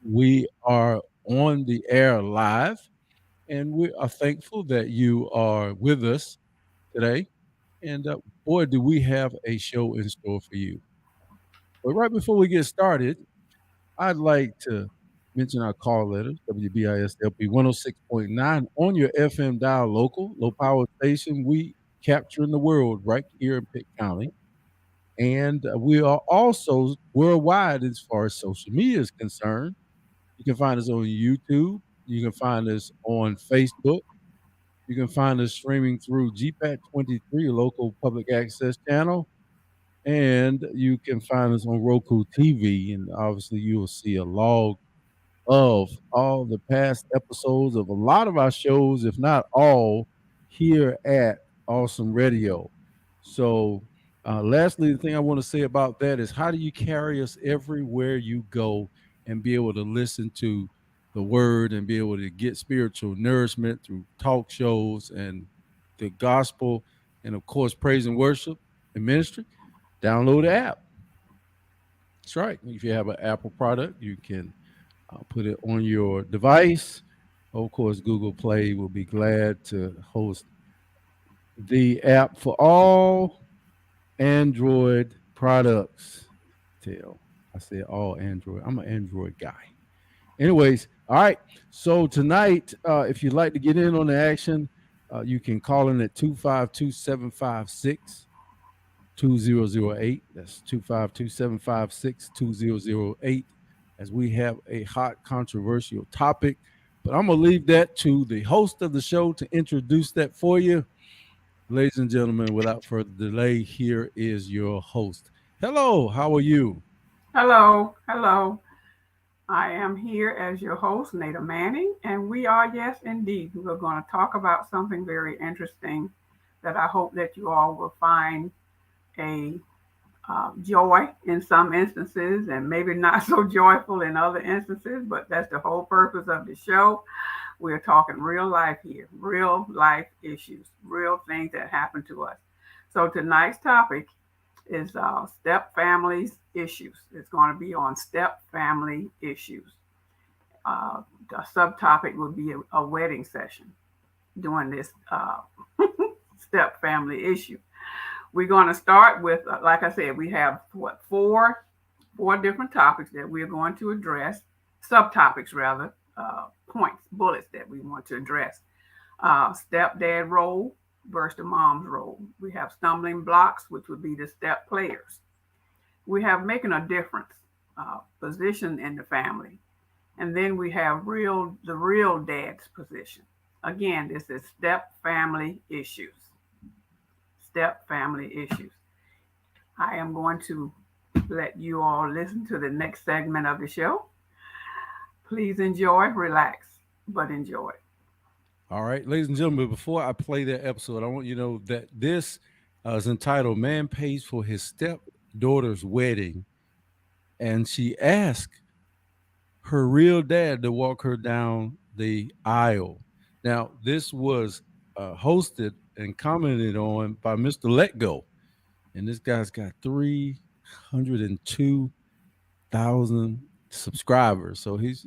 We are on the air live, and we are thankful that you are with us today. And boy, do we have a show in store for you. But right before we get started, I'd like to mention our call letters, WBISLP 106.9 on your FM dial local, low power station. We capturing the world right here in Pitt County. And we are also worldwide as far as social media is concerned. You can find us on YouTube. You can find us on Facebook. You can find us streaming through GPAT 23, local public access channel. And you can find us on Roku TV. And obviously, you will see a log of all the past episodes of a lot of our shows, if not all, here at Awesome Radio. So, lastly, the thing I want to say about that is how do you carry us everywhere you go and be able to listen to the word and be able to get spiritual nourishment through talk shows and the gospel and, of course, praise and worship and ministry? Download the app. That's right. If you have an Apple product, you can put it on your device. Of course, Google Play will be glad to host the app for all Android products. Tell I said all Android. I'm an Android guy. Anyways, all right. So tonight, if you'd like to get in on the action, you can call in at 252-756-2008. That's 252-756-2008, as we have a hot controversial topic. But I'm going to leave that to the host of the show to introduce that for you. Ladies and gentlemen, without further delay, here is your host. Hello, how are you? Hello, hello. I am here as your host, Nada Manning, and we are, yes, indeed, we're going to talk about something very interesting that I hope that you all will find a joy in some instances and maybe not so joyful in other instances, but that's the whole purpose of the show. We're talking real life here, real life issues, real things that happen to us. So tonight's topic is step families issues. It's going to be on step family issues. The subtopic will be a wedding session during this step family issue. We're going to start with, like I said, we have four different topics that we're going to address, subtopics rather, points, bullets that we want to address. Stepdad role versus the mom's role. We have stumbling blocks, which would be the step players. We have making a difference, position in the family, and then we have the real dad's position. Again, this is step family issues. Step family issues. I am going to let you all listen to the next segment of the show. Please enjoy, relax, but enjoy. All right, ladies and gentlemen, before I play that episode, I want you to know that this is entitled Man Pays for His Stepdaughter's Wedding. And she asked her real dad to walk her down the aisle. Now, this was hosted and commented on by Mr. Let Go. And this guy's got 302,000 subscribers. So he's,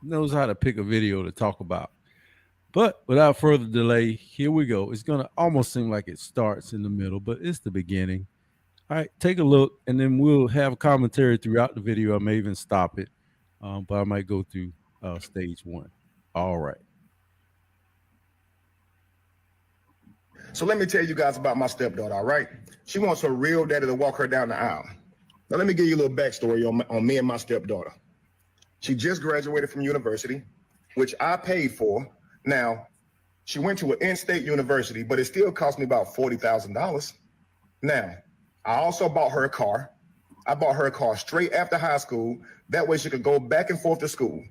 knows how to pick a video to talk about. But without further delay, here we go. It's going to almost seem like it starts in the middle, but it's the beginning. All right, take a look, and then we'll have commentary throughout the video. I may even stop it, but I might go through stage one. All right. So let me tell you guys about my stepdaughter, all right? She wants her real daddy to walk her down the aisle. Now let me give you a little backstory on me and my stepdaughter. She just graduated from university, which I paid for. Now, she went to an in-state university, but it still cost me about $40,000. Now, I also bought her a car. I bought her a car straight after high school. That way she could go back and forth to school.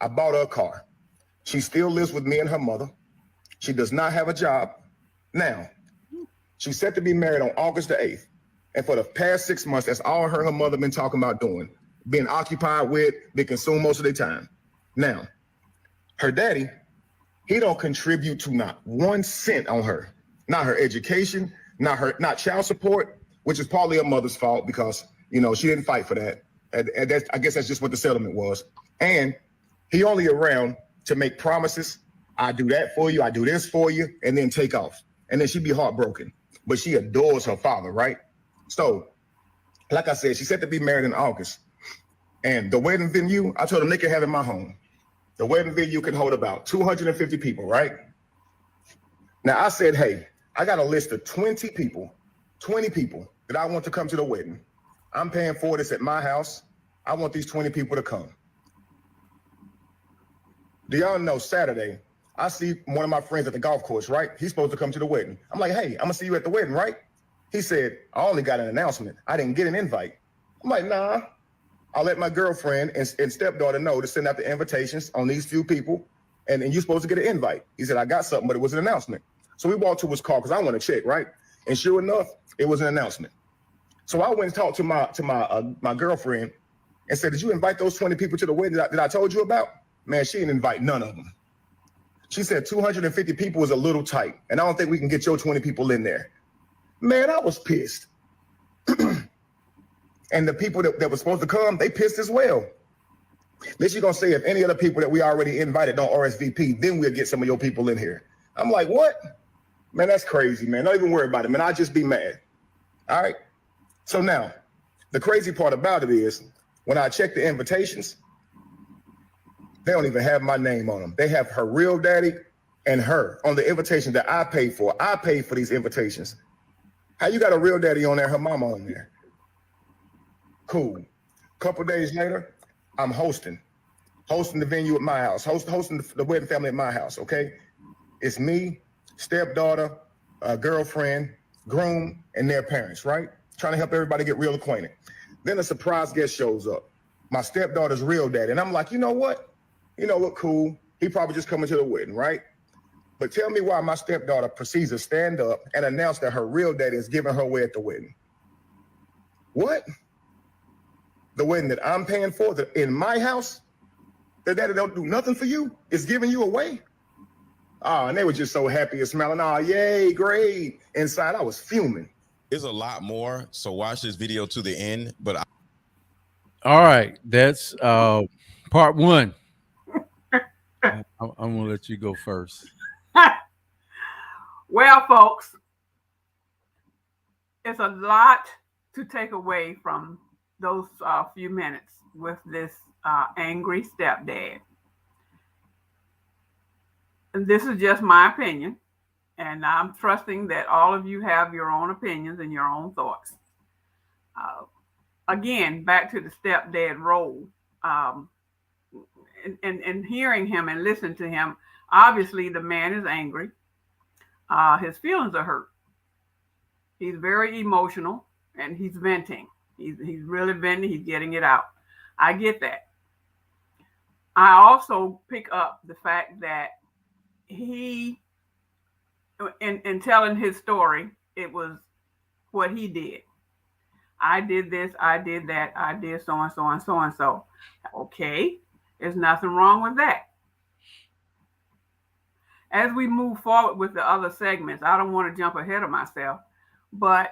I bought her a car. She still lives with me and her mother. She does not have a job. Now, she's set to be married on August the 8th. And for the past 6 months, that's all her and her mother been talking about doing, being occupied with, they consume most of their time. Now, her daddy, he don't contribute to not 1 cent on her, not her education, not child support, which is partly her mother's fault because, she didn't fight for that. And that's, I guess that's just what the settlement was. And he only around to make promises. I do that for you. I do this for you, and then take off. And then she'd be heartbroken. But she adores her father, right? So, like I said, she said to be married in August. And the wedding venue, I told them they can have it in my home. The wedding venue can hold about 250 people, right? Now I said, hey, I got a list of 20 people that I want to come to the wedding. I'm paying for this at my house. I want these 20 people to come. Do y'all know Saturday, I see one of my friends at the golf course, right? He's supposed to come to the wedding. I'm like, hey, I'm gonna see you at the wedding, right? He said, I only got an announcement. I didn't get an invite. I'm like, nah. I'll let my girlfriend and stepdaughter know to send out the invitations on these few people, and you're supposed to get an invite. He said, I got something, but it was an announcement. So we walked to his car because I want to check, right? And sure enough, it was an announcement. So I went and talked to my girlfriend and said, did you invite those 20 people to the wedding that I told you about? Man, she didn't invite none of them. She said 250 people is a little tight, and I don't think we can get your 20 people in there. Man, I was pissed. And the people that were supposed to come, they pissed as well. Then she's gonna say if any other people that we already invited don't RSVP, then we'll get some of your people in here. I'm like, what? Man, that's crazy, man. Don't even worry about it, man. I'll just be mad. All right. So now, the crazy part about it is when I check the invitations, they don't even have my name on them. They have her real daddy and her on the invitation that I paid for. I paid for these invitations. How you got a real daddy on there, her mama on there? Cool. Couple days later, I'm hosting the venue at my house, hosting the wedding family at my house, okay? It's me, stepdaughter, girlfriend, groom, and their parents, right? Trying to help everybody get real acquainted. Then a surprise guest shows up, my stepdaughter's real daddy. And I'm like, you know what? Cool. He probably just coming to the wedding, right? But tell me why my stepdaughter proceeds to stand up and announce that her real daddy is giving her away at the wedding. What? The wedding that I'm paying for in my house, that daddy don't do nothing for you, is giving you away? Oh, and they were just so happy and smiling. Oh, yay, great. Inside, I was fuming. There's a lot more, so watch this video to the end. But all right, that's part one. I'm gonna let you go first. Well, folks, it's a lot to take away from those few minutes with this angry stepdad. And this is just my opinion, and I'm trusting that all of you have your own opinions and your own thoughts. Again, back to the stepdad role, and hearing him and listening to him, obviously the man is angry. His feelings are hurt. He's very emotional, and he's venting. He's really venting. He's getting it out. I get that. I also pick up the fact that he, in telling his story, it was what he did. I did this, I did that, I did so and so and so and so. Okay, there's nothing wrong with that. As we move forward with the other segments, I don't want to jump ahead of myself, but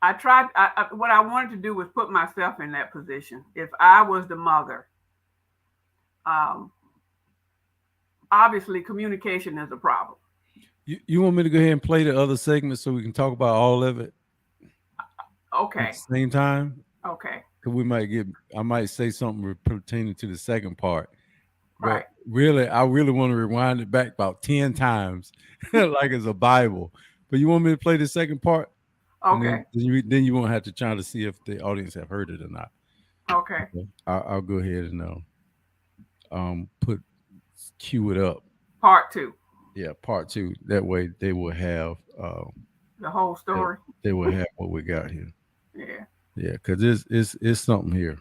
what I wanted to do was put myself in that position. If I was the mother, obviously communication is a problem. You want me to go ahead and play the other segments so we can talk about all of it? Okay. At the same time? Okay. Because I might say something pertaining to the second part. Right. But really, I really want to rewind it back about 10 times, like it's a Bible. But you want me to play the second part? Okay. Then you won't have to try to see if the audience have heard it or not. Okay. I'll go ahead and cue it up. Part 2. Yeah, part 2. That way they will have the whole story. They will have what we got here. Yeah. Yeah, because it's something here.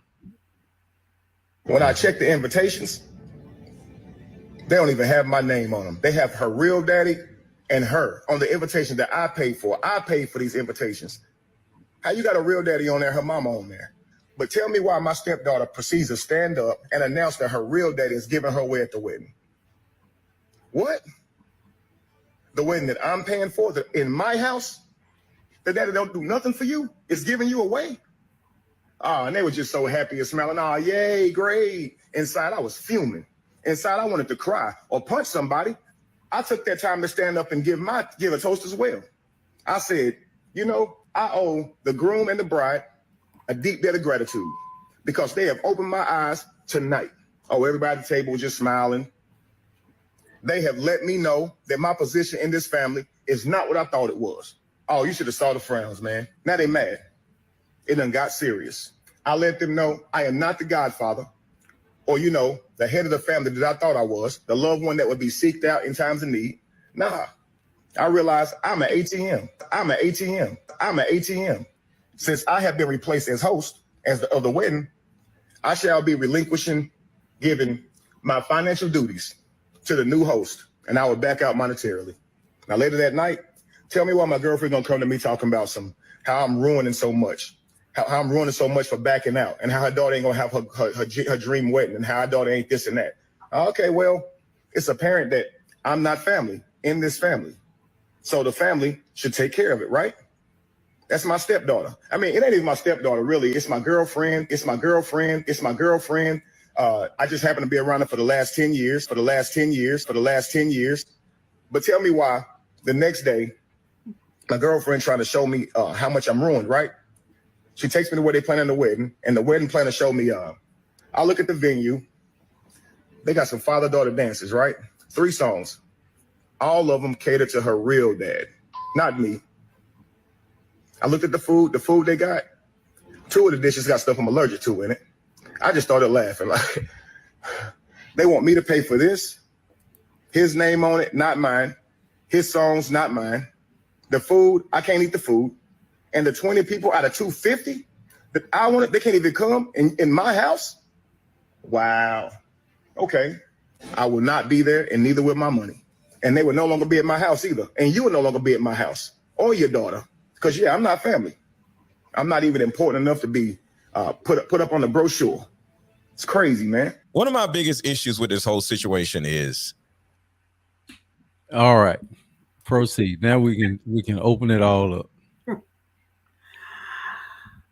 When I check the invitations, they don't even have my name on them. They have her real daddy and her on the invitation that I paid for. I paid for these invitations. How you got a real daddy on there, her mama on there? But tell me why my stepdaughter proceeds to stand up and announce that her real daddy is giving her away at the wedding. What? The wedding that I'm paying for in my house, the daddy don't do nothing for you, is giving you away? Oh, and they were just so happy and smiling. Oh, yay, great. Inside, I was fuming. Inside, I wanted to cry or punch somebody. I took that time to stand up and give a toast as well. I said, you know, I owe the groom and the bride a deep debt of gratitude because they have opened my eyes tonight. Oh, everybody at the table was just smiling. They have let me know that my position in this family is not what I thought it was. Oh, you should have saw the frowns, man. Now they mad. It done got serious. I let them know I am not the godfather or, you know, the head of the family that I thought I was, the loved one that would be seeked out in times of need. Nah, I realized I'm an ATM. I'm an ATM. I'm an ATM. Since I have been replaced as host of the wedding, I shall be relinquishing, giving my financial duties to the new host, and I will back out monetarily. Now, later that night, tell me why my girlfriend gonna come to me talking about how I'm ruining so much, how I'm ruining so much for backing out, and how her daughter ain't gonna have her dream wedding, and how her daughter ain't this and that. Okay, well, it's apparent that I'm not family in this family, so the family should take care of it, right? That's my stepdaughter. I mean, it ain't even my stepdaughter, really. It's my girlfriend. It's my girlfriend. It's my girlfriend. I just happen to be around her for the last 10 years, for the last 10 years. But tell me why the next day, my girlfriend trying to show me how much I'm ruined, right? She takes me to where they planning the wedding, and the wedding planner showed me, I look at the venue. They got some father-daughter dances, right? 3 songs. All of them cater to her real dad, not me. I looked at the food they got. 2 of the dishes got stuff I'm allergic to in it. I just started laughing. Like, they want me to pay for this. His name on it, not mine. His songs, not mine. The food, I can't eat the food. And the 20 people out of 250 that I wanted, they can't even come in my house. Wow. Okay. I will not be there, and neither will my money. And they will no longer be at my house either. And you will no longer be at my house or your daughter. Because, yeah, I'm not family. I'm not even important enough to be put up on the brochure. It's crazy, man. One of my biggest issues with this whole situation is. All right, proceed. Now we can open it all up.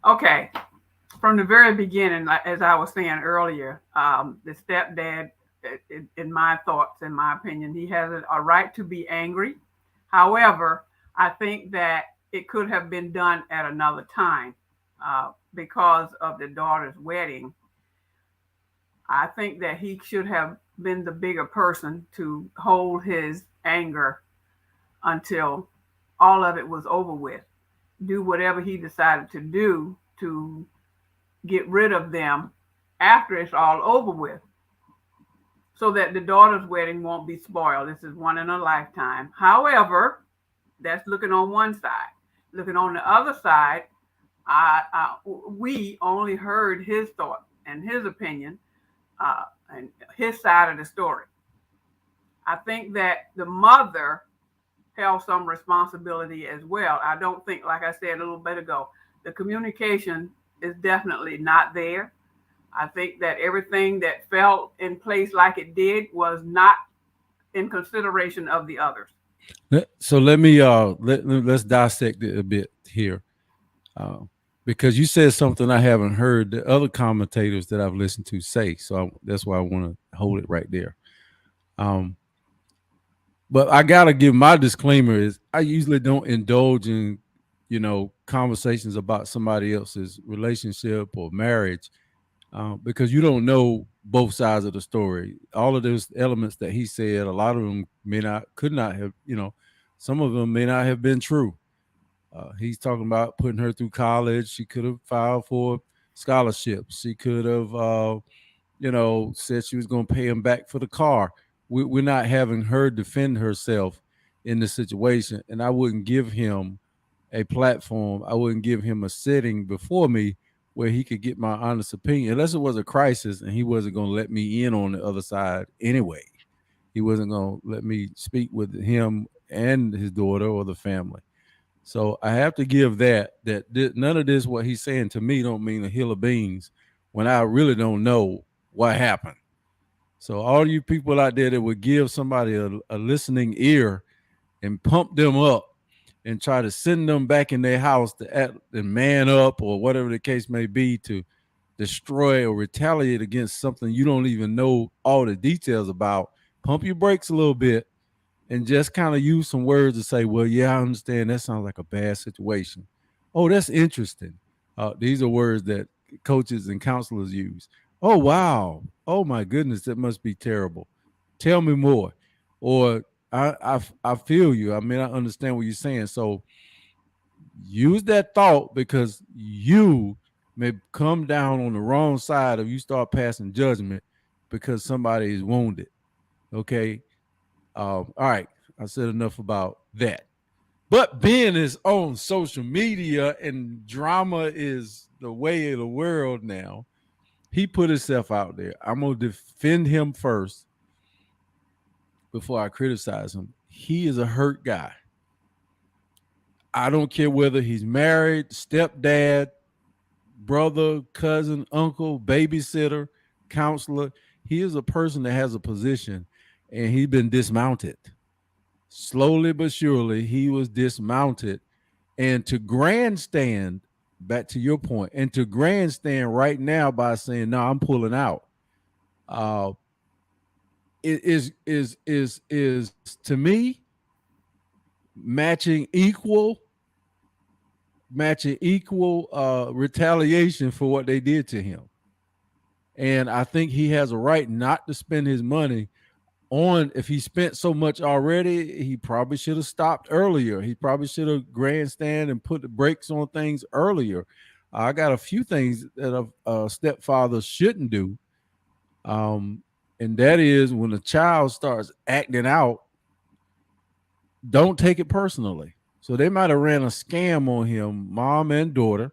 Okay. From the very beginning, as I was saying earlier, the stepdad, in my thoughts, in my opinion, he has a right to be angry. However, I think that it could have been done at another time because of the daughter's wedding. I think that he should have been the bigger person to hold his anger until all of it was over with. Do whatever he decided to do to get rid of them after it's all over with, so that the daughter's wedding won't be spoiled. This is one in a lifetime. However, that's looking on one side. Looking on the other side, we only heard his thought and his opinion and his side of the story. I think that the mother held some responsibility as well. I don't think, like I said a little bit ago, the communication is definitely not there. I think that everything that fell in place like it did was not in consideration of the others. So let me let's dissect it a bit here, because you said something I haven't heard the other commentators that I've listened to say. So that's why I want to hold it right there. But I gotta give my disclaimer is I usually don't indulge in, conversations about somebody else's relationship or marriage, because you don't know both sides of the story. All of those elements that he said, a lot of them could not have, some of them may not have been true. He's talking about putting her through college. She could have filed for scholarships. She could have, said she was going to pay him back for the car. We're not having her defend herself in the situation. And I wouldn't give him a platform. I wouldn't give him a setting before me where he could get my honest opinion, unless it was a crisis and he wasn't going to let me in on the other side anyway. He wasn't going to let me speak with him and his daughter or the family. So I have to give that none of this, what he's saying to me, don't mean a hill of beans when I really don't know what happened. So all you people out there that would give somebody a listening ear and pump them up and try to send them back in their house to act and man up or whatever the case may be to destroy or retaliate against something you don't even know all the details about, pump your brakes a little bit and just kind of use some words to say, well, yeah, I understand that sounds like a bad situation. Oh, that's interesting. These are words that coaches and counselors use. Oh, wow. Oh, my goodness, that must be terrible. Tell me more. Or I feel you. I mean, I understand what you're saying. So use that thought, because you may come down on the wrong side if you start passing judgment because somebody is wounded. Okay. All right. I said enough about that. But being is on social media and drama is the way of the world now, he put himself out there. I'm going to defend him first before I criticize him. He is a hurt guy. I don't care whether he's married, stepdad, brother, cousin, uncle, babysitter, counselor. He is a person that has a position, and he's been dismounted. Slowly but surely, he was dismounted. And to grandstand, back to your point, and to grandstand right now by saying, no, I'm pulling out, it is to me matching equal retaliation for what they did to him. And I think he has a right not to spend his money on, if he spent so much already, he probably should have stopped earlier. He probably should have grandstand and put the brakes on things earlier. I got a few things that a stepfather shouldn't do. And that is, when a child starts acting out, don't take it personally. So they might have ran a scam on him, mom and daughter,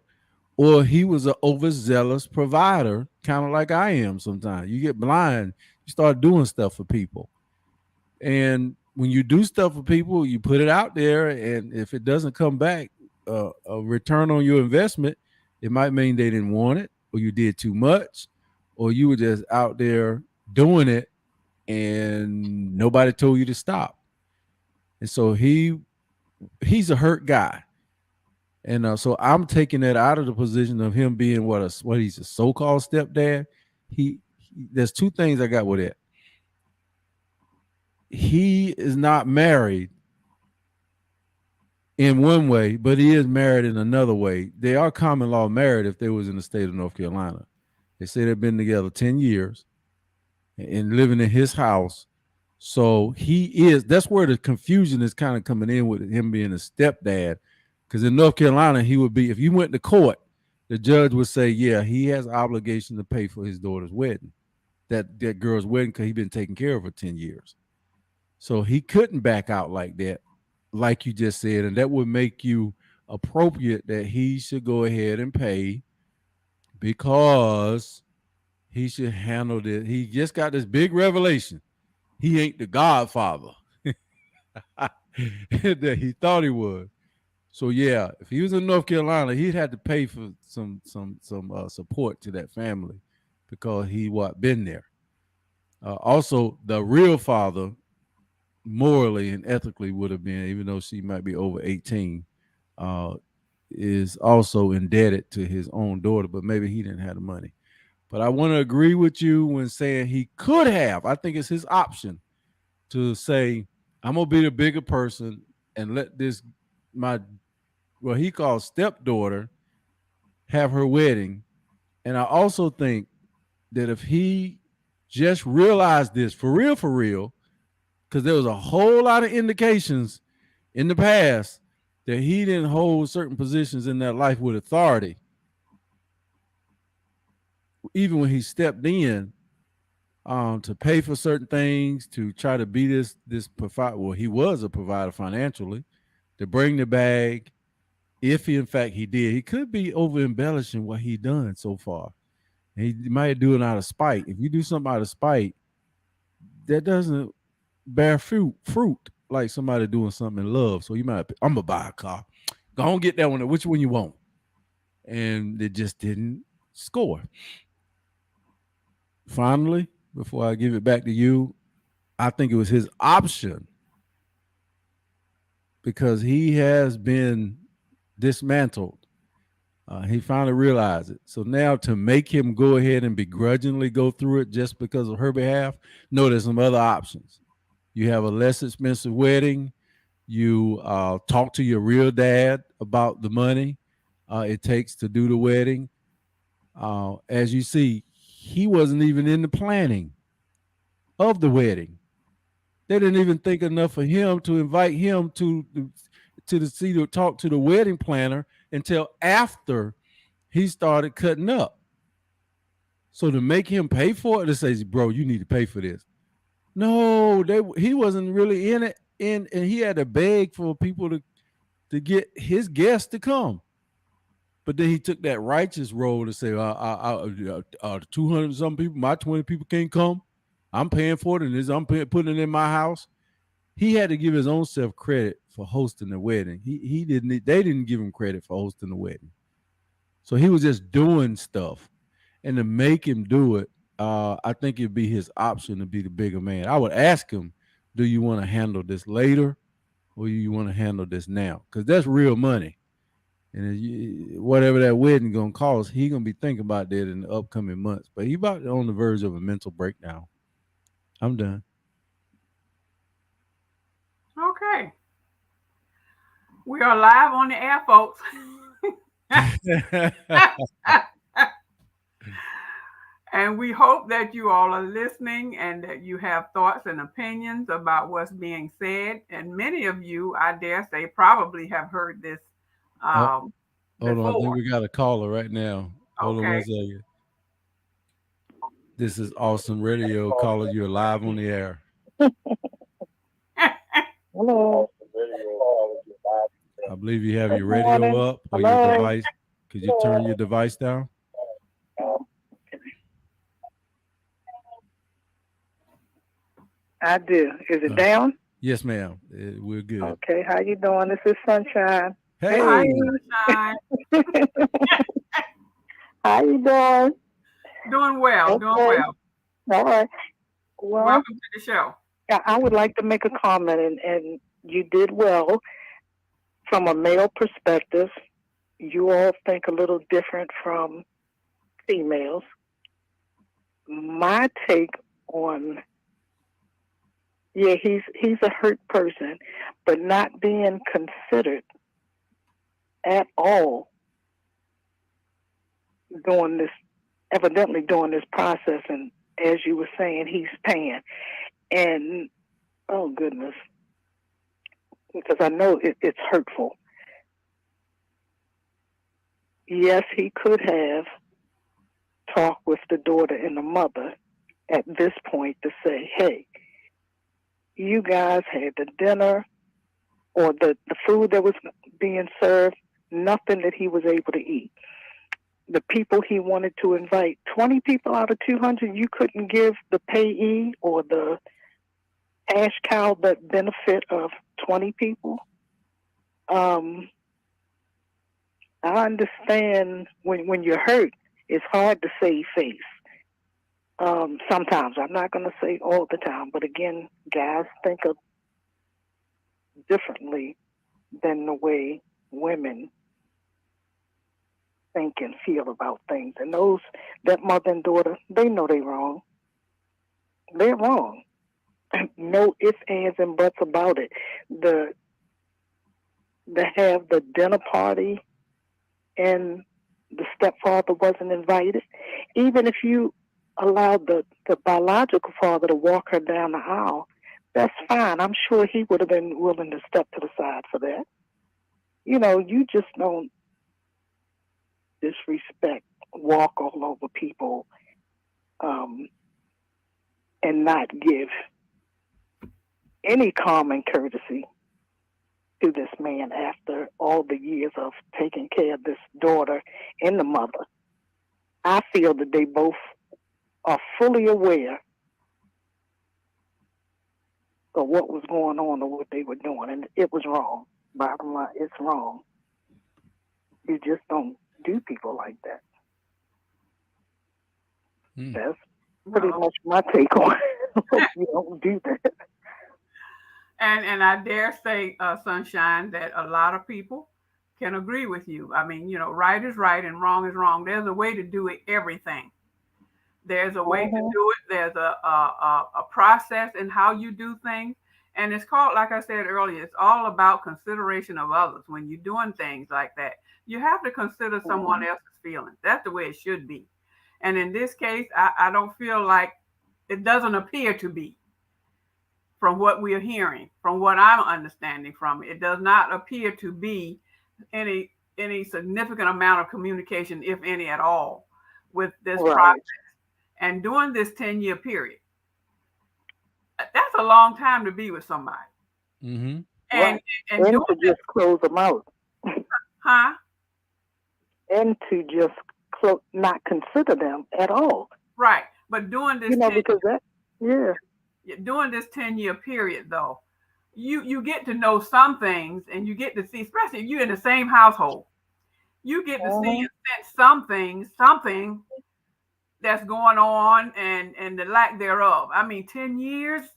or he was an overzealous provider, kind of like I am sometimes. You get blind, you start doing stuff for people. And when you do stuff for people, you put it out there, and if it doesn't come back, a return on your investment, it might mean they didn't want it, or you did too much, or you were just out there doing it and nobody told you to stop. And so he's a hurt guy. And so I'm taking that out of the position of him being what he's a so-called stepdad. There's two things I got with it. He is not married in one way, but he is married in another way. They are common law married if they was in the state of North Carolina. They say they've been together 10 years and living in his house. So that's where the confusion is kind of coming in with him being a stepdad. Because in North Carolina, he would be, if you went to court, the judge would say, yeah, he has obligation to pay for his daughter's wedding, that girl's wedding, because he's been taking care of her 10 years. So he couldn't back out like that, like you just said. And that would make you appropriate that he should go ahead and pay, because he should handle this. He just got this big revelation. He ain't the godfather that he thought he was. So yeah, if he was in North Carolina, he'd have to pay for some support to that family, because he been there. Also, the real father, morally and ethically, would have been, even though she might be over 18, is also indebted to his own daughter, but maybe he didn't have the money. But I want to agree with you when saying he could have. I think it's his option to say, I'm gonna be the bigger person and let what he calls stepdaughter have her wedding. And I also think that if he just realized this for real, because there was a whole lot of indications in the past that he didn't hold certain positions in that life with authority, even when he stepped in to pay for certain things, to try to be this provider. Well, he was a provider financially, to bring the bag. If he, in fact, he did, he could be over embellishing what he done so far. And he might do it out of spite. If you do something out of spite, that doesn't bear fruit like somebody doing something in love. So you might, I'm gonna buy a car. Go on, get that one. Which one you want? And it just didn't score. Finally, before I give it back to you, I think it was his option, because he has been dismantled. He finally realized it. So now to make him go ahead and begrudgingly go through it just because of her behalf, no, there's some other options. You have a less expensive wedding. You talk to your real dad about the money it takes to do the wedding. As you see, he wasn't even in the planning of the wedding. They didn't even think enough of him to invite him to the see to talk to the wedding planner until after he started cutting up. So to make him pay for it, to say, bro, you need to pay for this. No, he wasn't really in it, and he had to beg for people to get his guests to come. But then he took that righteous role to say, 200 some people, my 20 people can't come. I'm paying for it, and I'm putting it in my house. He had to give his own self credit for hosting the wedding. He didn't. They didn't give him credit for hosting the wedding. So he was just doing stuff, and to make him do it, I think it'd be his option to be the bigger man. I would ask him, "Do you want to handle this later, or do you want to handle this now?" Because that's real money. And whatever that wedding gonna cost, he gonna be thinking about that in the upcoming months. But he about on the verge of a mental breakdown. I'm done. Okay. We are live on the air, folks. And we hope that you all are listening and that you have thoughts and opinions about what's being said. And many of you, I dare say, probably have heard this Hold on, I think before. we got a caller right now. Hold on Okay. one second. This is Awesome Radio. Caller, you're live on the air. Hello. I believe you have your Good radio morning. up or Hello. your device. Could you turn your device down? I do. Is it down? Yes, ma'am. We're good. Okay. How you doing? This is Sunshine. Hey. Hi, Sunshine. How you doing? Doing well. Okay. Doing well. All right. Well, Welcome to the show. I would like to make a comment, and you did well. From a male perspective, you all think a little different from females. My take on, yeah, he's a hurt person, but not being considered at all evidently during this process. And as you were saying, he's paying. And, oh goodness, because I know it's hurtful. Yes, he could have talked with the daughter and the mother at this point to say, hey, you guys had the dinner or the food that was being served, nothing that he was able to eat. The people he wanted to invite, 20 people out of 200, you couldn't give the payee or the cash cow the benefit of 20 people. I understand when you're hurt, it's hard to save face. Sometimes, I'm not going to say all the time, but again, guys think of differently than the way women think and feel about things. And that mother and daughter, they know they're wrong. They're wrong. No ifs, ands, and buts about it. To have the dinner party and the stepfather wasn't invited, even if you allowed the biological father to walk her down the aisle, that's fine. I'm sure he would have been willing to step to the side for that. You know, you just don't disrespect, walk all over people, and not give any common courtesy to this man after all the years of taking care of this daughter and the mother. I feel that they both are fully aware of what was going on or what they were doing, and it was wrong. Bottom line, it's wrong. You just don't do people like that. That's pretty much my take on it. You don't do that. And I dare say, Sunshine, that a lot of people can agree with you. I mean, right is right and wrong is wrong. There's a way to do it, everything. There's a way to Mhm. do it. There's a process in how you do things. And it's called, like I said earlier, it's all about consideration of others. When you're doing things like that, you have to consider someone Mhm. else's feelings. That's the way it should be. And in this case, I don't feel like it doesn't appear to be from what we're hearing, from what I'm understanding from it. It does not appear to be any any significant amount of communication, if any at all, with this process. Right. And during this 10-year period, that's a long time to be with somebody. Mm-hmm. And Right. and And doing to this, just close them out. huh? And to just not consider them at all. Right. But during this You know, because that, yeah. during this 10-year period though, you get to know some things and you get to see, especially if you're in the same household, you get to see Mhm. and sense some things, something that's going on and the lack thereof. I mean, 10 years,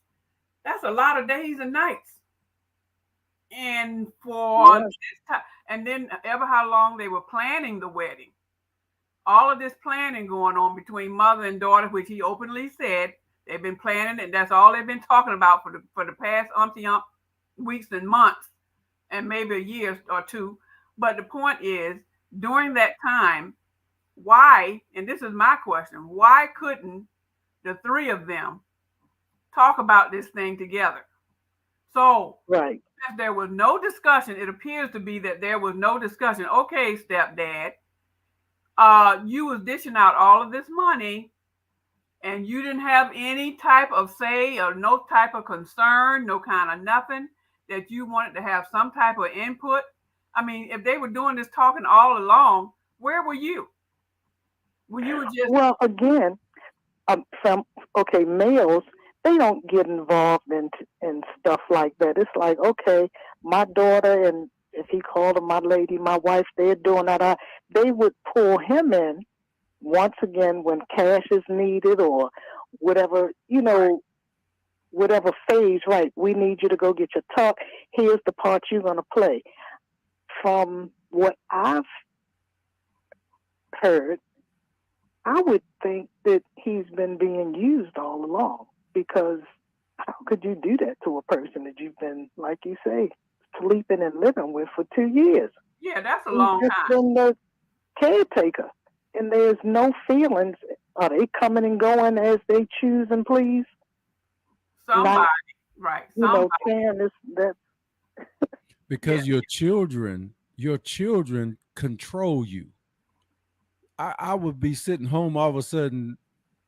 that's a lot of days and nights. And for Yes. this time, and then ever how long they were planning the wedding, all of this planning going on between mother and daughter, which he openly said they've been planning it. That's all they've been talking about for the past weeks and months, and maybe a year or two. But the point is, during that time, why? And this is my question: why couldn't the three of them talk about this thing together? So Right. if there was no discussion, it appears to be that there was no discussion. Okay, stepdad, you was dishing out all of this money and you didn't have any type of say or no type of concern, no kind of nothing that you wanted to have some type of input. I mean, if they were doing this talking all along, where were you? When you were just Well, again, some okay males, they don't get involved in stuff like that. It's like, okay, my daughter, and if he called her my lady, my wife, they're doing that. They would pull him in once again when cash is needed or whatever, whatever phase. Right, we need you to go get your talk. Here's the part you're going to play. From what I've heard, I would think that he's been being used all along, because how could you do that to a person that you've been, like you say, sleeping and living with for 2 years? yeah, that's a He's long just time. been the caretaker, and there's no feelings. Are they coming and going as they choose and please? Somebody, Not, right? Somebody. saying this that. Yeah, Because your children control you. I would be sitting home all of a sudden,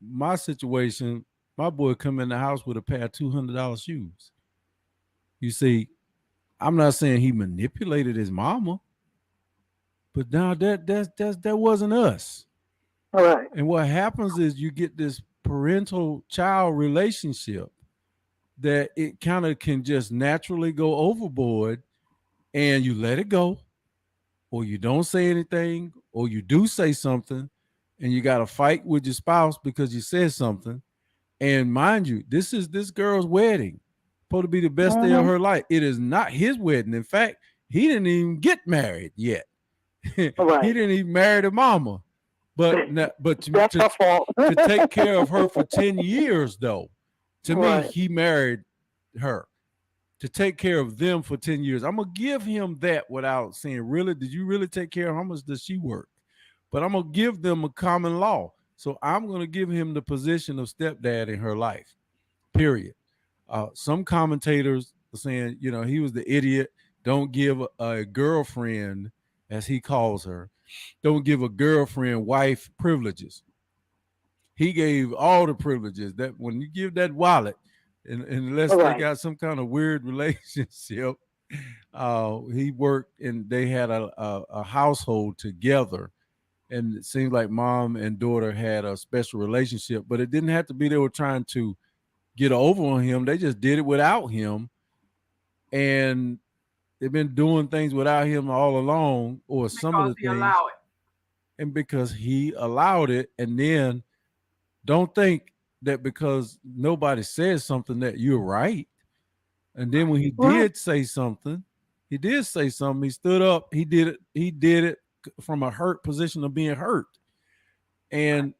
my situation, my boy come in the house with a pair of $200 shoes. You see, I'm not saying he manipulated his mama, but now that wasn't us. All right. And what happens is you get this parental child relationship that it kind of can just naturally go overboard, and you let it go, or you don't say anything, or you do say something, and you got to fight with your spouse because you said something. And mind you, this is this girl's wedding, supposed to be the best day of Mm-hmm. her life. It is not his wedding. In fact, he didn't even get married yet. He All right. didn't even marry the mama. But That's her fault. to take care of her for 10 years, though, to me, Right. he married her to take care of them for 10 years. I'm going to give him that without saying, really, did you really take care of how much does she work? But I'm going to give them a common law. So I'm going to give him the position of stepdad in her life, period. Some commentators are saying, he was the idiot. Don't give a girlfriend, as he calls her, don't give a girlfriend wife privileges. He gave all the privileges. That when you give that wallet, and unless All they right. got some kind of weird relationship, he worked and they had a household together. And it seems like mom and daughter had a special relationship, but it didn't have to be they were trying to get over on him. They just did it without him. And they've been doing things without him all along, or some of because the he things, allowed it. and because he allowed it. And then don't think that because nobody says something that you're right. And then when he Right. did say something, he stood up, he did it from a hurt position of being hurt. And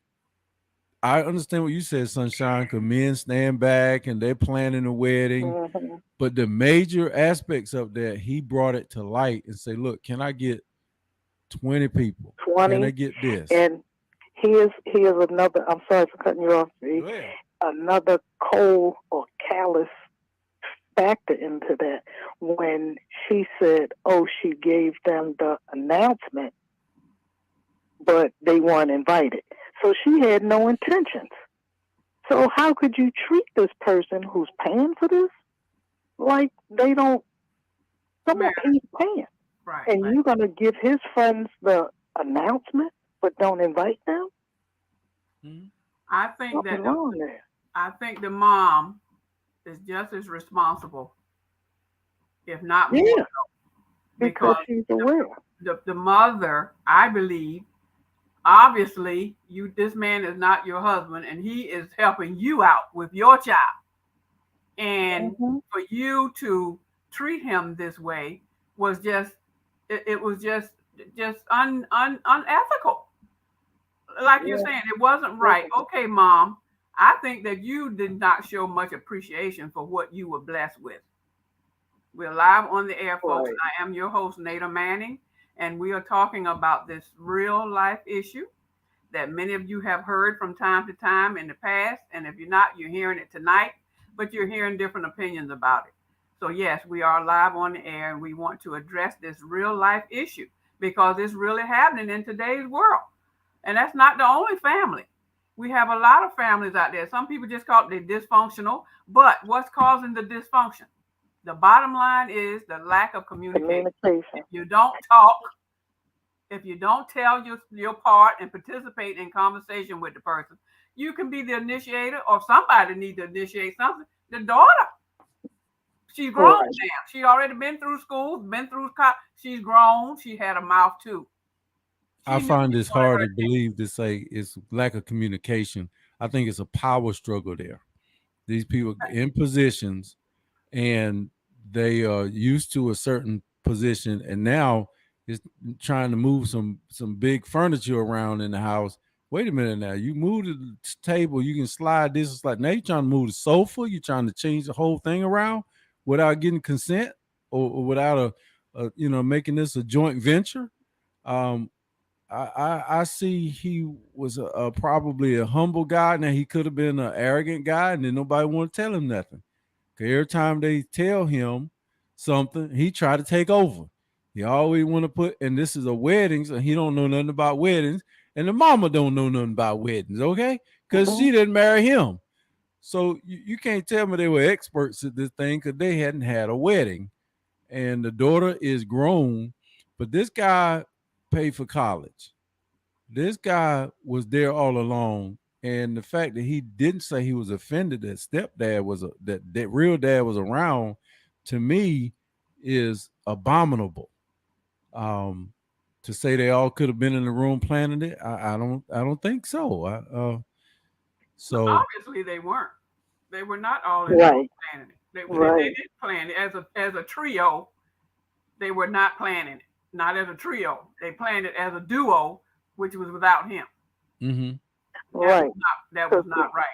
I understand what you said, Sunshine, because men stand back and they're planning a wedding. Mm-hmm. But the major aspects of that, he brought it to light and say, look, can I get 20 people? 20. Can I get this? And here's another, I'm sorry for cutting you off, Go ahead. another cold or callous factor into that. When she said, oh, she gave them the announcement, but they weren't invited. So she had no intentions. So how could you treat this person who's paying for this like they don't, someone he's paying? Right. And you're going to give his friends the announcement, but don't invite them? I think Something that wrong there. I think the mom is just as responsible, if not more, Yeah, because she's aware. the mother, I believe, obviously, this man is not your husband, and he is helping you out with your child. And for you to treat him this way was just, it was just unethical. Like you're saying, it wasn't right. Okay, Mom, I think that you did not show much appreciation for what you were blessed with. We're live on the air, folks. Right. I am your host, Nada Manning, and we are talking about this real life issue that many of you have heard from time to time in the past. And if you're not, you're hearing it tonight, but you're hearing different opinions about it. So yes, we are live on the air, and we want to address this real life issue because it's really happening in today's world. And that's not the only family. We have a lot of families out there. Some people just call it dysfunctional, but what's causing the dysfunction? The bottom line is the lack of communication. If you don't talk, if you don't tell your part and participate in conversation with the person, you can be the initiator, or somebody needs to initiate something. The daughter, she's grown now. She's already been through school, been through college. She's grown. She had a mouth too. I find this hard to believe to say it's lack of communication. I think it's a power struggle there. These people in positions, and they are used to a certain position, and now is trying to move some big furniture around in the house. Wait a minute now. You move the table, you can slide this. It's like now you're trying to move the sofa. You're trying to change the whole thing around without getting consent or without making this a joint venture. I see he was probably a humble guy. Now he could have been an arrogant guy, and then nobody want to tell him nothing. Because every time they tell him something, he try to take over. He always want to put, and this is a wedding, so he don't know nothing about weddings, and the mama don't know nothing about weddings, okay? Because she didn't marry him. So you can't tell me they were experts at this thing because they hadn't had a wedding. And the daughter is grown, but this guy paid for college. This guy was there all along, and the fact that he didn't say he was offended that stepdad was that real dad was around, to me, is abominable. To say they all could have been in the room planning it, I don't think so. So obviously they weren't. They were not all in the room planning it. They didn't plan it as a trio. They were not planning it. Not as a trio. They planned it as a duo, which was without him. Right. That was not right.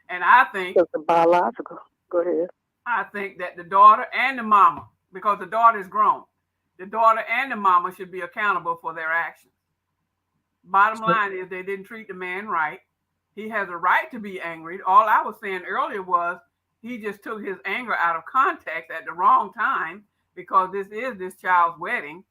And I think it's a biological. Go ahead. I think that the daughter and the mama, because the daughter is grown, the daughter and the mama should be accountable for their actions. Bottom line is they didn't treat the man right. He has a right to be angry. All I was saying earlier was he just took his anger out of context at the wrong time, because this is this child's wedding,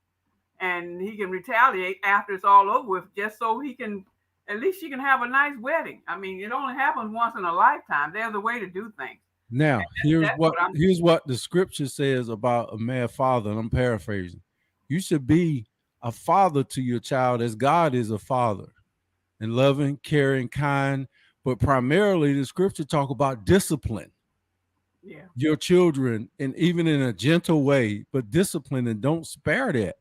and he can retaliate after it's all over with, just so he can, at least she can have a nice wedding. I mean, it only happens once in a lifetime. There's a way to do things. Now, here's what the scripture says about a mad father, and I'm paraphrasing. You should be a father to your child as God is a father, and loving, caring, kind. But primarily, the scripture talk about discipline. Yeah. Your children, and even in a gentle way, but discipline, and don't spare that.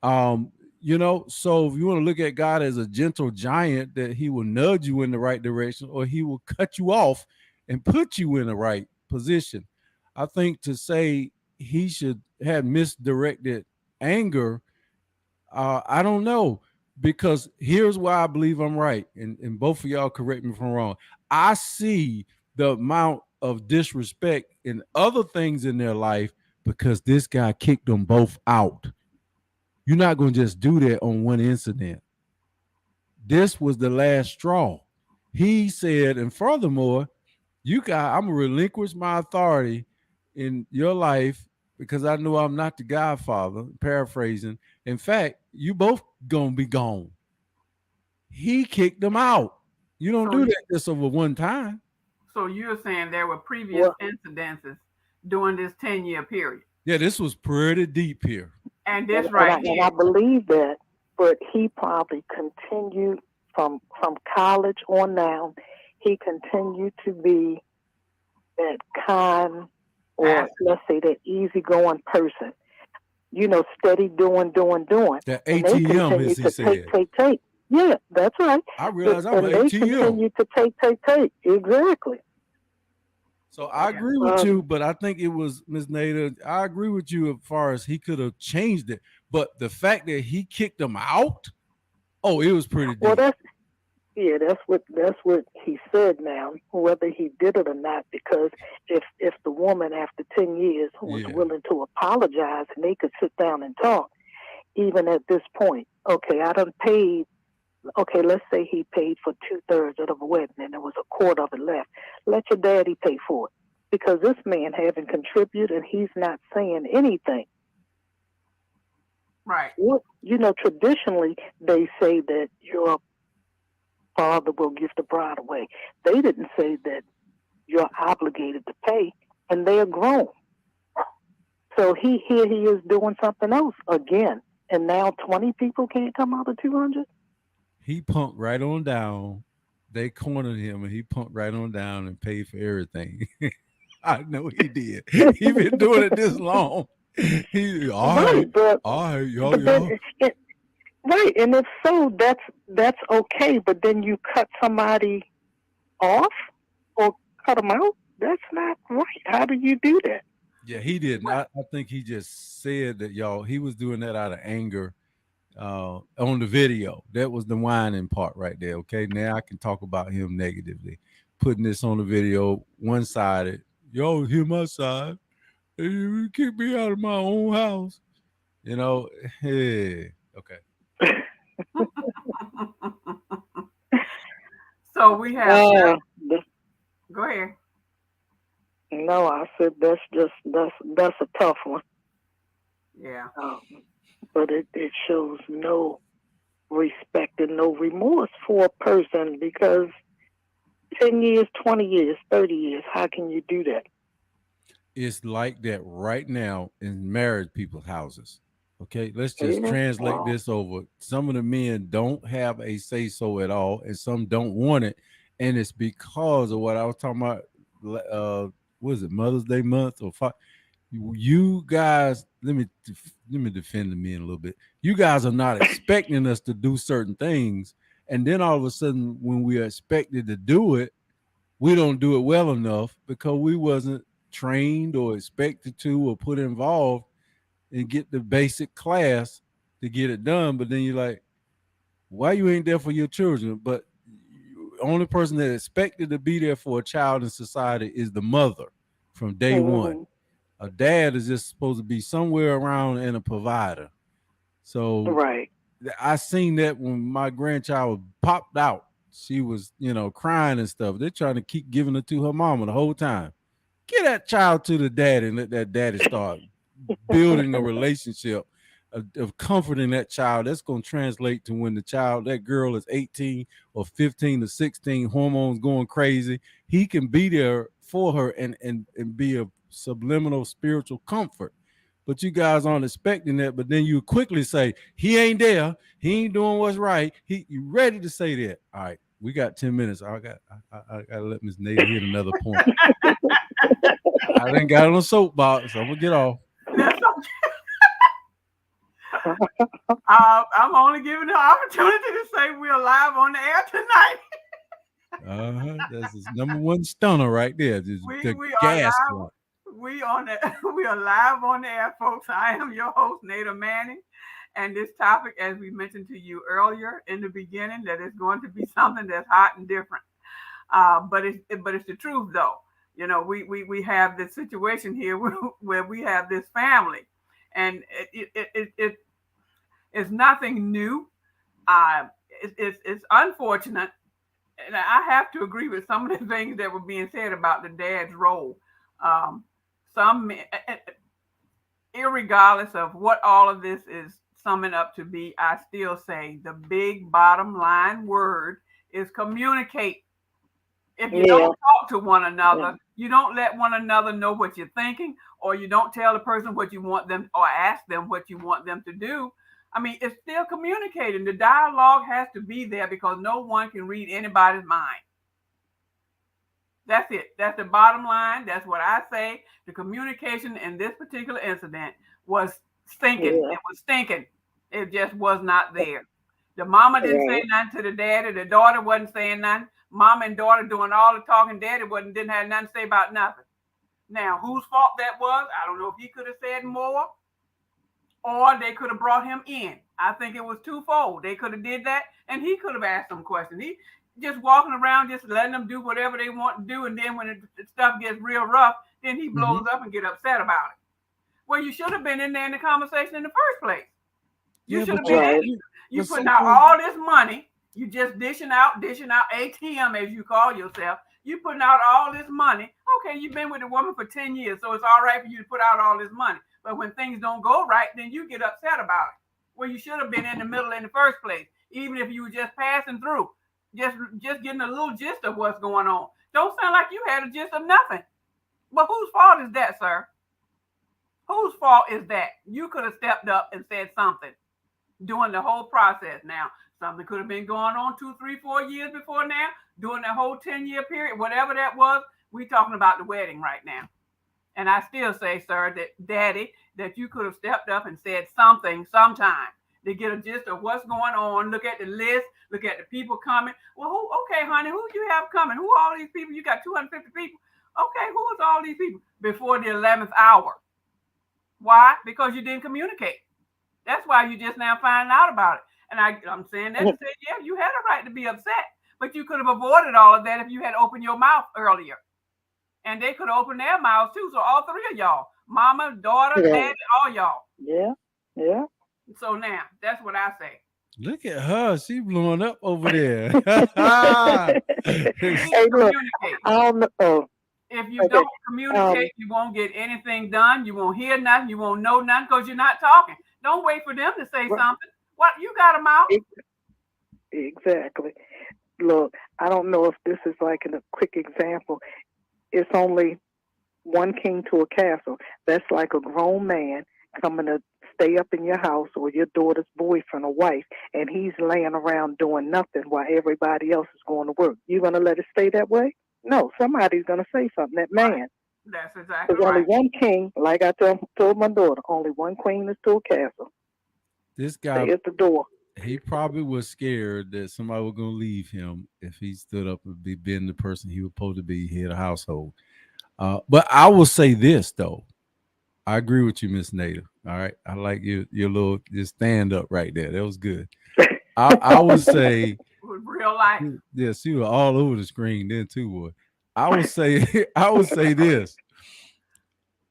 So if you want to look at God as a gentle giant, that he will nudge you in the right direction, or he will cut you off and put you in the right position. I think to say he should have misdirected anger, I don't know, because here's why I believe I'm right, and both of y'all correct me if I'm wrong. I see the amount of disrespect and other things in their life because this guy kicked them both out. You're not going to just do that on one incident. This was the last straw. He said, and furthermore, I'm gonna relinquish my authority in your life because I know I'm not the Godfather, paraphrasing. In fact, you both gonna be gone. He kicked them out. You don't do that just over one time. So you're saying there were previous incidences during this 10-year period? Yeah, this was pretty deep here. And this and I believe that, but he probably continued from college on down. He continued to be that kind, or let's say that easygoing person. Steady doing. That ATM, as he said. Take. Yeah, that's right. I realize I'm an ATM. They continue to take. Exactly. So I agree with you, but I think it was Ms. Nader. I agree with you as far as he could have changed it, but the fact that he kicked them out, it was pretty deep. Well, that's what he said now, whether he did it or not, because if the woman after 10 years was willing to apologize and they could sit down and talk, even at this point, I done paid, let's say he paid for 2/3 of the wedding and there was a quarter of it left. Let your daddy pay for it, because this man haven't contributed and he's not saying anything. Right. Traditionally they say that your father will give the bride away. They didn't say that you're obligated to pay, and they are grown. So he is doing something else again, and now 20 people can't come out of 200. He punked right on down. They cornered him, and he punked right on down and paid for everything. I know he did. He been doing it this long. All right, y'all. Right, and if so, that's okay. But then you cut somebody off or cut them out. That's not right. How do you do that? Yeah, he didn't. I think he just said that, he was doing that out of anger on the video. That was the whining part right there. Okay, now I can talk about him negatively. Putting this on the video, one-sided. Y'all hear my side. You kick me out of my own house. Hey, okay. So we have. Go ahead. No, I said that's a tough one. Yeah. But it shows no respect and no remorse for a person, because 10 years, 20 years, 30 years, how can you do that? It's like that right now in married people's houses. Okay, let's just translate this over. Some of the men don't have a say-so at all, and some don't want it. And it's because of what I was talking about. Was it Mother's Day month or you guys? Let me defend the men a little bit. You guys are not expecting us to do certain things, and then all of a sudden, when we are expected to do it, we don't do it well enough because we wasn't trained or expected to or put involved and get the basic class to get it done. But then you're like, why you ain't there for your children? But the only person that expected to be there for a child in society is the mother from day one. A dad is just supposed to be somewhere around and a provider. So I seen that when my grandchild popped out. She was, crying and stuff. They're trying to keep giving it to her mama the whole time. Get that child to the daddy and let that daddy start building a relationship of comforting that child. That's going to translate to when that girl is 18 or 15 or 16, hormones going crazy. He can be there for her and be a subliminal spiritual comfort. But you guys aren't expecting that. But then you quickly say, he ain't there. He ain't doing what's right. You ready to say that. All right, we got 10 minutes. I got to let Ms. Nader hit another point. I done got on a soapbox. So I'm going to get off. I'm only giving the opportunity to say we're live on the air tonight. That's his number one stunner right there. We are We are live on the air, folks. I am your host, Nada Manning, and this topic, as we mentioned to you earlier in the beginning, that it's going to be something that's hot and different. But it's the truth, though. You know, we have this situation here where we have this family, and it's nothing new. It's unfortunate, and I have to agree with some of the things that were being said about the dad's role. Some, irregardless of what all of this is summing up to be, I still say the big bottom line word is communicate. If you don't talk to one another, you don't let one another know what you're thinking, or you don't tell the person what you want them, or ask them what you want them to do. I mean, it's still communicating. The dialogue has to be there because no one can read anybody's mind. That's it. That's the bottom line. That's what I say. The communication in this particular incident was stinking. Yeah. It was stinking. It just was not there. The mama didn't say nothing to the daddy. The daughter wasn't saying nothing. Mama and daughter doing all the talking. Daddy didn't have nothing to say about nothing. Now, whose fault that was? I don't know if he could have said more, or they could have brought him in. I think it was twofold. They could have did that, and he could have asked some questions. He just walking around, just letting them do whatever they want to do, and then when the stuff gets real rough, then he blows up and get upset about it. Well, you should have been in there in the conversation in the first place. You should have been. You putting out all this money. You just dishing out ATM, as you call yourself. You putting out all this money. Okay, you've been with a woman for 10 years, so it's all right for you to put out all this money. But when things don't go right, then you get upset about it. Well, you should have been in the middle in the first place, even if you were just passing through, just getting a little gist of what's going on. Don't sound like you had a gist of nothing. But whose fault is that, sir? Whose fault is that? You could have stepped up and said something during the whole process. Now, something could have been going on 2, 3, 4 years before now, during the whole 10-year period, whatever that was. We're talking about the wedding right now. And I still say, sir, that Daddy, that you could have stepped up and said something sometime to get a gist of what's going on. Look at the list. Look at the people coming. Well, okay, honey, who do you have coming? Who are all these people? You got 250 people. Okay, who is all these people? Before the 11th hour. Why? Because you didn't communicate. That's why you just now finding out about it. And I'm saying that to say, yeah, you had a right to be upset, but you could have avoided all of that if you had opened your mouth earlier. And they could open their mouths too. So all three of y'all, mama, daughter, daddy, all y'all. Yeah. So now that's what I say. Look at her. She blowing up over there. Hey, look, I don't know. If you don't communicate, you won't get anything done. You won't hear nothing. You won't know nothing because you're not talking. Don't wait for them to say something. What, you got a mouth? Exactly. Look, I don't know if this is like a quick example. It's only one king to a castle. That's like a grown man coming to stay up in your house or your daughter's boyfriend or wife, and he's laying around doing nothing while everybody else is going to work. You going to let it stay that way? No, somebody's going to say something, that man. That's exactly right. There's only one king, like I told my daughter, only one queen is to a castle. This guy stay at the door. He probably was scared that somebody was going to leave him if he stood up and being the person he was supposed to be, head of household. But I will say this, though. I agree with you, Miss Nada. All right. I like your little stand up right there. That was good. I would say real life. Yeah, she was all over the screen then too, boy. I would say this.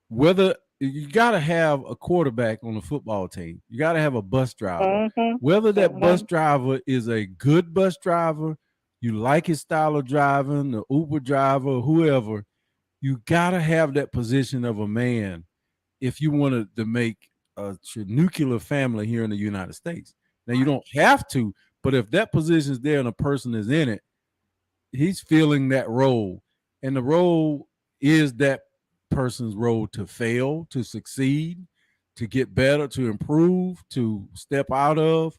Whether you got to have a quarterback on the football team, you got to have a bus driver. Whether that bus driver is a good bus driver, you like his style of driving, the Uber driver, whoever, you got to have that position of a man if you wanted to make a nuclear family here in the United States. Now, you don't have to, but if that position is there and a person is in it, he's filling that role. And the role is that person's role to fail, to succeed, to get better, to improve, to step out of.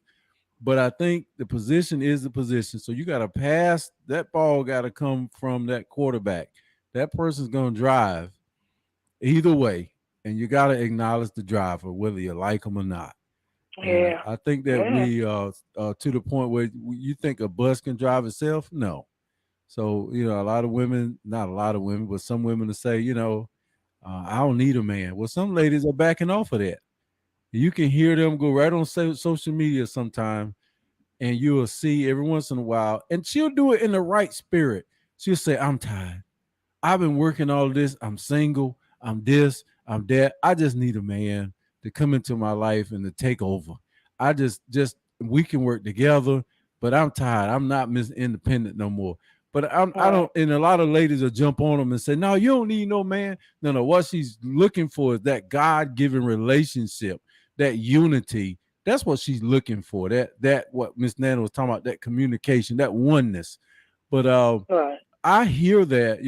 But I think the position is the position. So you got to pass, that ball got to come from that quarterback. That person's going to drive either way. And you got to acknowledge the driver, whether you like him or not. Yeah. I think that we to the point where you think a bus can drive itself. No. So, a lot of women, not a lot of women, but some women to say, I don't need a man. Well, some ladies are backing off of that. You can hear them go right on social media sometime, and you will see every once in a while, and she'll do it in the right spirit. She'll say, I'm tired. I've been working all this. I'm single. I'm this. I'm that. I just need a man to come into my life and to take over. I just we can work together, but I'm tired. I'm not independent no more. But I don't, and a lot of ladies will jump on them and say, no, you don't need no man. No. What she's looking for is that God-given relationship, that unity. That's what she's looking for. That what Miss Nana was talking about, that communication, that oneness. But I hear that,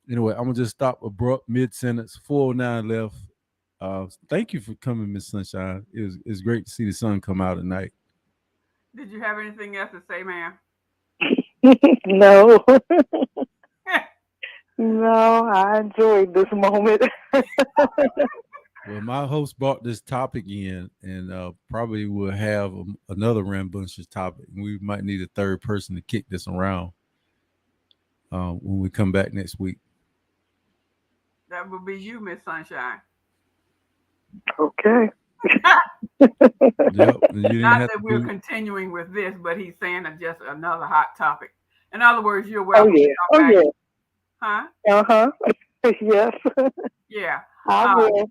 anyway, I'm gonna just stop abrupt mid-sentence. 409 left. Thank you for coming, Miss Sunshine. It's great to see the sun come out at night. Did you have anything else to say, ma'am? No. No, I enjoyed this moment. Well, my host brought this topic in, and probably will have another rambunctious topic. We might need a third person to kick this around when we come back next week. That would be you, Miss Sunshine. Okay. Yep, Not that we're continuing with this, but he's saying it's just another hot topic. In other words, you're welcome. Oh, yeah. Huh? Uh-huh. Yes. Yeah. I will.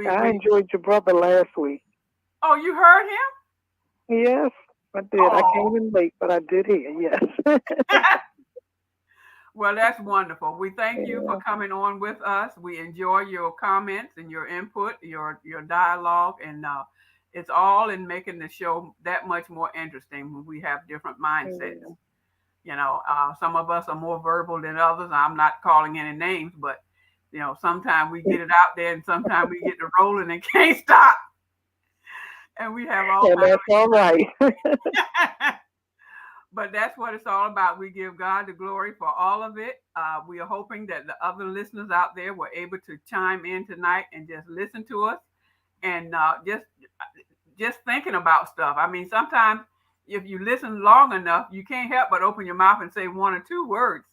I enjoyed your brother last week. Oh, you heard him? Yes, I did. I came in late, but I did hear, yes. Well, that's wonderful. We thank you for coming on with us. We enjoy your comments and your input, your dialogue, and it's all in making the show that much more interesting when we have different mindsets. Some of us are more verbal than others. I'm not calling any names, but sometimes we get it out there, and sometimes we get to rolling and can't stop. And we have all. And that's all right. But that's what it's all about. We give God the glory for all of it. We are hoping that the other listeners out there were able to chime in tonight and just listen to us, and just thinking about stuff. I mean, sometimes if you listen long enough, you can't help but open your mouth and say one or two words.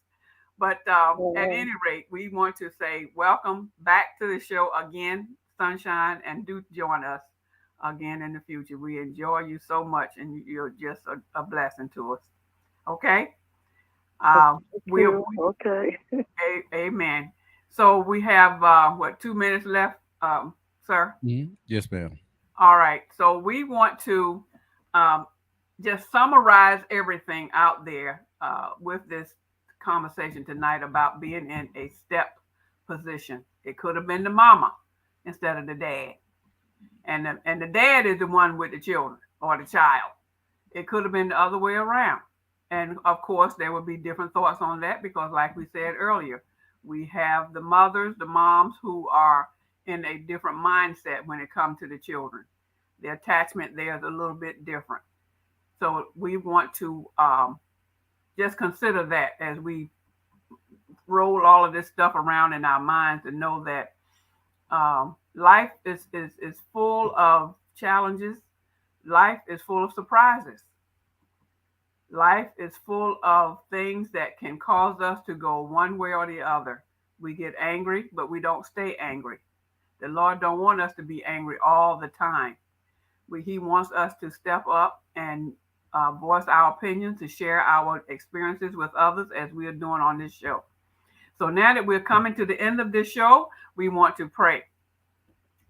But at any rate, we want to say welcome back to the show again, Sunshine, and do join us again in the future. We enjoy you so much, and you're just a blessing to us. Okay? Okay. Amen. So we have 2 minutes left, sir? Mm-hmm. Yes, ma'am. All right. So we want to just summarize everything out there with this conversation tonight about being in a step position. It could have been the mama instead of the dad. And the dad is the one with the children or the child. It could have been the other way around. And of course, there would be different thoughts on that because, like we said earlier, we have the mothers, the moms who are in a different mindset when it comes to the children. The attachment there is a little bit different. So we want to just consider that as we roll all of this stuff around in our minds and know that life is full of challenges. Life is full of surprises. Life is full of things that can cause us to go one way or the other. We get angry, but we don't stay angry. The Lord don't want us to be angry all the time. He wants us to step up and voice our opinions, to share our experiences with others as we are doing on this show. So now that we're coming to the end of this show, we want to pray.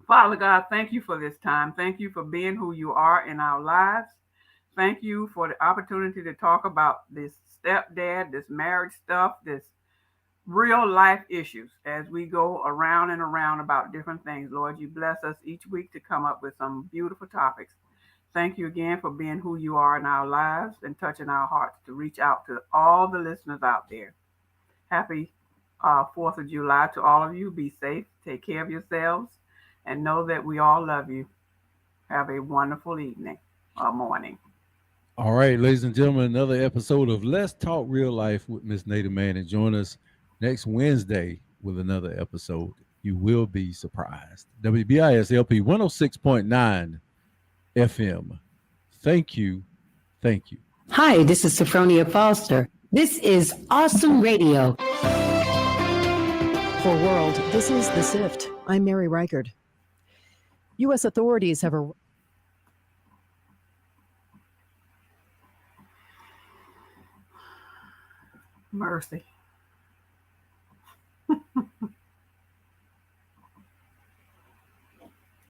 Father God, thank you for this time. Thank you for being who you are in our lives. Thank you for the opportunity to talk about this stepdad, this marriage stuff, this real life issues as we go around and around about different things. Lord, you bless us each week to come up with some beautiful topics. Thank you again for being who you are in our lives and touching our hearts to reach out to all the listeners out there. Happy 4th of July to all of you. Be safe. Take care of yourselves. And know that we all love you. Have a wonderful evening or morning. All right, ladies and gentlemen, another episode of Let's Talk Real Life with Miss Nada Manning. Join us next Wednesday with another episode. You will be surprised. WBISLP 106.9 FM. Thank you. Thank you. Hi, this is Sophronia Foster. This is Awesome Radio. For World, this is The Sift. I'm Mary Reichard. U.S. authorities have Mercy.